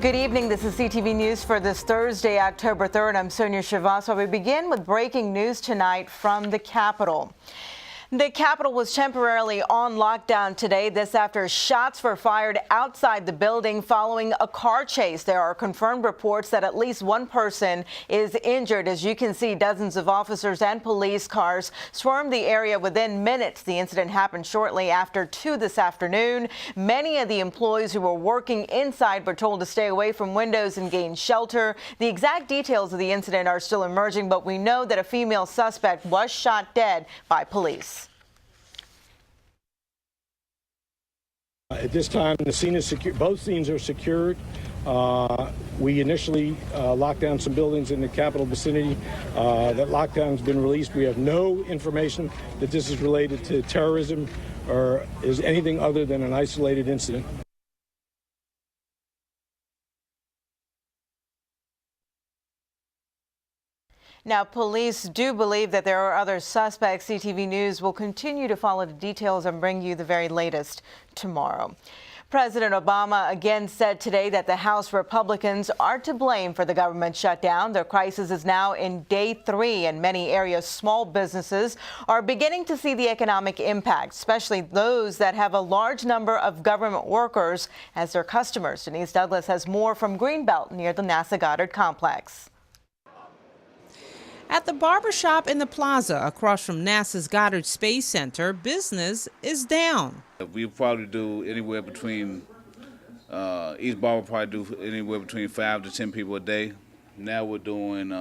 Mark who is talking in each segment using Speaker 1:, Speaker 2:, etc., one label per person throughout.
Speaker 1: Good evening. This is CTV News for this Thursday, October 3rd. I'm Sonia Shrivastava. We begin with breaking news tonight from the Capitol. The Capitol was temporarily on lockdown today. This after shots were fired outside the building following a car chase. There are confirmed reports that at least one person is injured. As you can see, dozens of officers and police cars swarmed the area within minutes. The incident happened shortly after 2 this afternoon. Many of the employees who were working inside were told to stay away from windows and gain shelter. The exact details of the incident are still emerging, but we know that a female suspect was shot dead by police.
Speaker 2: At this time, the scene is secure. Both scenes are secured. We initially locked down some buildings in the Capitol vicinity. That lockdown's been released. We have no information that this is related to terrorism or is anything other than an isolated incident.
Speaker 1: Now, police do believe that there are other suspects. CTV News will continue to follow the details and bring you the very latest tomorrow. President Obama again said today that the House Republicans are to blame for the government shutdown. The crisis is now in day 3. In many areas, small businesses are beginning to see the economic impact, especially those that have a large number of government workers as their customers. Denise Douglas has more from Greenbelt near the NASA Goddard complex.
Speaker 3: At the barbershop in the plaza across from NASA's Goddard Space Center, business is down.
Speaker 4: We probably do anywhere between, each barber probably do anywhere between 5 to 10 people a day. Now we're doing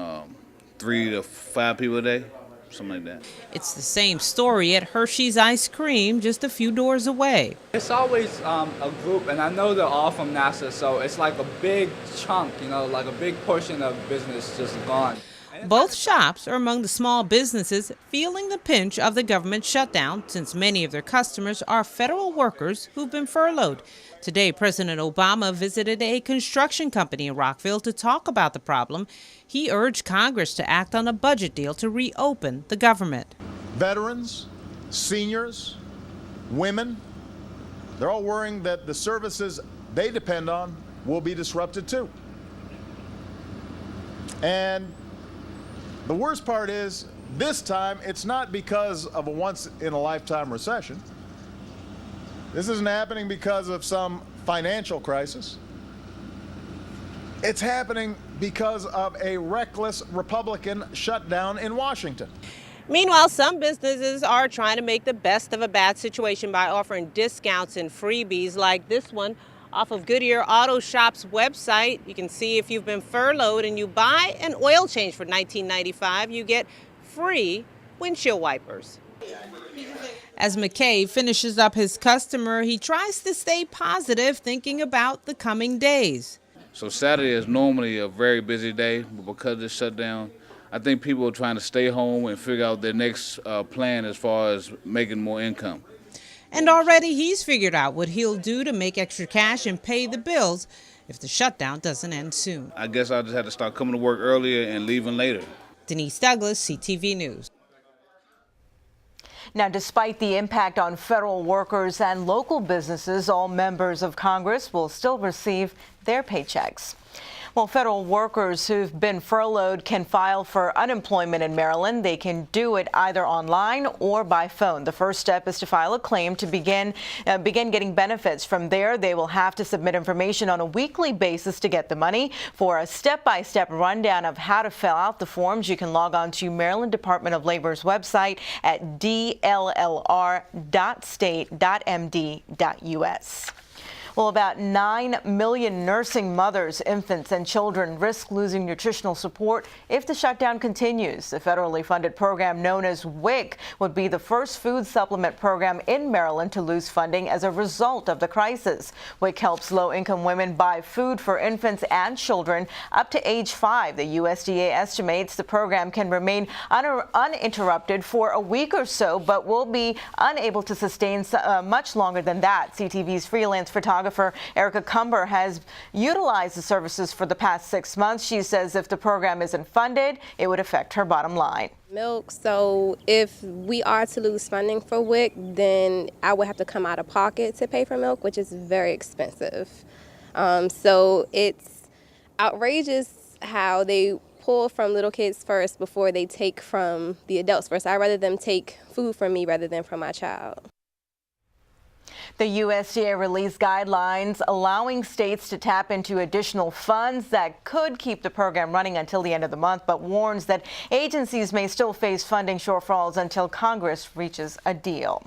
Speaker 4: 3 to 5 people a day, something like that.
Speaker 3: It's the same story at Hershey's Ice Cream just a few doors away.
Speaker 5: It's always a group, and I know they're all from NASA, so it's like a big chunk, like a big portion of business just gone.
Speaker 3: Both shops are among the small businesses feeling the pinch of the government shutdown, since many of their customers are federal workers who've been furloughed. Today, President Obama visited a construction company in Rockville to talk about the problem. He urged Congress to act on a budget deal to reopen the government.
Speaker 6: Veterans, seniors, women, they're all worrying that the services they depend on will be disrupted too. And the worst part is, this time, it's not because of a once-in-a-lifetime recession. This isn't happening because of some financial crisis. It's happening because of a reckless Republican shutdown in Washington.
Speaker 7: Meanwhile, some businesses are trying to make the best of a bad situation by offering discounts and freebies like this one off of Goodyear Auto Shop's website. You can see if you've been furloughed and you buy an oil change for $19.95, you get free windshield wipers.
Speaker 3: As McKay finishes up his customer, he tries to stay positive, thinking about the coming days.
Speaker 4: So Saturday is normally a very busy day, but because of the shutdown, I think people are trying to stay home and figure out their next plan as far as making more income.
Speaker 3: And already he's figured out what he'll do to make extra cash and pay the bills if the shutdown doesn't end soon.
Speaker 4: I guess I'll just have to start coming to work earlier and leaving later.
Speaker 3: Denise Douglas, CTV News.
Speaker 1: Now, despite the impact on federal workers and local businesses, all members of Congress will still receive their paychecks. Well, federal workers who've been furloughed can file for unemployment in Maryland. They can do it either online or by phone. The first step is to file a claim to begin getting benefits. From there, they will have to submit information on a weekly basis to get the money. For a step-by-step rundown of how to fill out the forms, you can log on to Maryland Department of Labor's website at dllr.state.md.us. Well, about 9 million nursing mothers, infants, and children risk losing nutritional support if the shutdown continues. The federally funded program known as WIC would be the first food supplement program in Maryland to lose funding as a result of the crisis. WIC helps low-income women buy food for infants and children up to age 5. The USDA estimates the program can remain uninterrupted for a week or so, but will be unable to sustain much longer than that. CTV's freelance photographer Erica Cumber has utilized the services for the past 6 months. She says if the program isn't funded, it would affect her bottom line.
Speaker 8: Milk, so if we are to lose funding for WIC, then I would have to come out of pocket to pay for milk, which is very expensive. So it's outrageous how they pull from little kids first before they take from the adults first. I'd rather them take food from me rather than from my child.
Speaker 1: The USDA released guidelines allowing states to tap into additional funds that could keep the program running until the end of the month, but warns that agencies may still face funding shortfalls until Congress reaches a deal.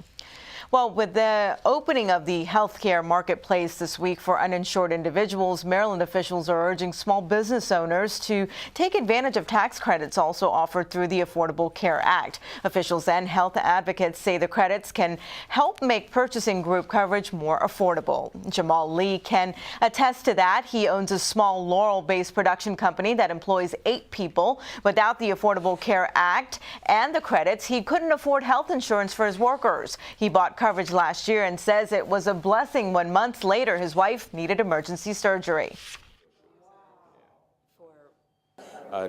Speaker 1: Well, with the opening of the healthcare marketplace this week for uninsured individuals, Maryland officials are urging small business owners to take advantage of tax credits also offered through the Affordable Care Act. Officials and health advocates say the credits can help make purchasing group coverage more affordable. Jamal Lee can attest to that. He owns a small Laurel-based production company that employs 8 people. Without the Affordable Care Act and the credits, he couldn't afford health insurance for his workers. He bought coverage last year and says it was a blessing when months later his wife needed emergency surgery.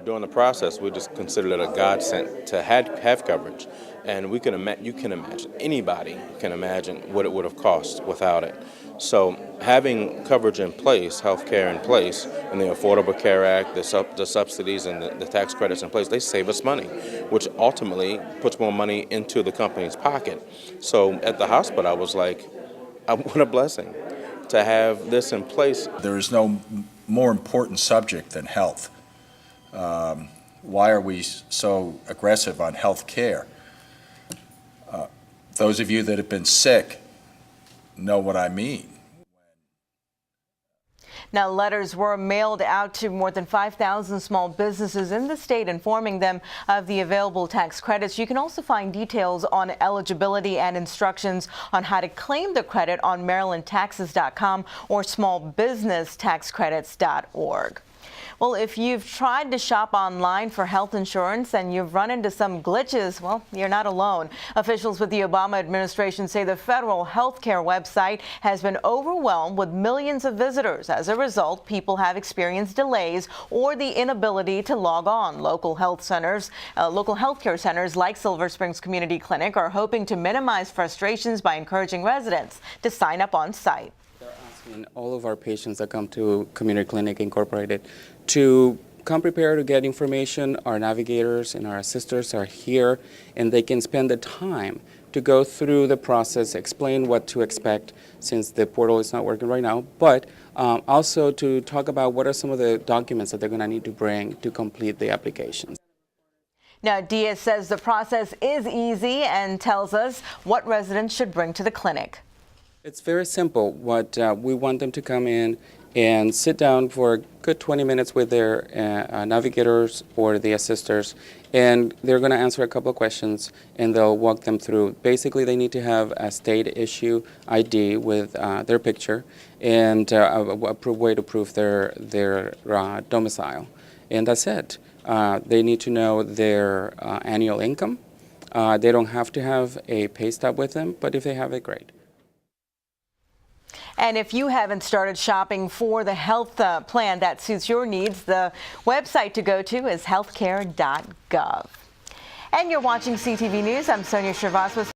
Speaker 9: During the process, we just considered it a godsend to have coverage, and you can imagine, anybody can imagine what it would have cost without it. So having coverage in place, health care in place, and the Affordable Care Act, the subsidies and the tax credits in place, they save us money, which ultimately puts more money into the company's pocket. So at the hospital, I was like, what a blessing to have this in place.
Speaker 10: There is no more important subject than health. Why are we so aggressive on health care? Those of you that have been sick know what I mean.
Speaker 1: Now, letters were mailed out to more than 5,000 small businesses in the state informing them of the available tax credits. You can also find details on eligibility and instructions on how to claim the credit on marylandtaxes.com or smallbusinesstaxcredits.org. Well, if you've tried to shop online for health insurance and you've run into some glitches, well, you're not alone. Officials with the Obama administration say the federal health care website has been overwhelmed with millions of visitors. As a result, people have experienced delays or the inability to log on. Local health care centers like Silver Springs Community Clinic are hoping to minimize frustrations by encouraging residents to sign up on site.
Speaker 11: And all of our patients that come to Community Clinic Incorporated to come prepared to get information. Our navigators and our assisters are here, and they can spend the time to go through the process, explain what to expect since the portal is not working right now, but also to talk about what are some of the documents that they're going to need to bring to complete the applications.
Speaker 1: Now, Diaz says the process is easy and tells us what residents should bring to the clinic.
Speaker 11: It's very simple. What we want them to come in and sit down for a good 20 minutes with their navigators or the assisters, and they're going to answer a couple of questions, and they'll walk them through. Basically, they need to have a state issue ID with their picture and a way to prove their domicile, and that's it. They need to know their annual income. They don't have to have a pay stub with them, but if they have it, great.
Speaker 1: And if you haven't started shopping for the health plan that suits your needs, the website to go to is healthcare.gov. And you're watching CTV News. I'm Sonia Shrivastava.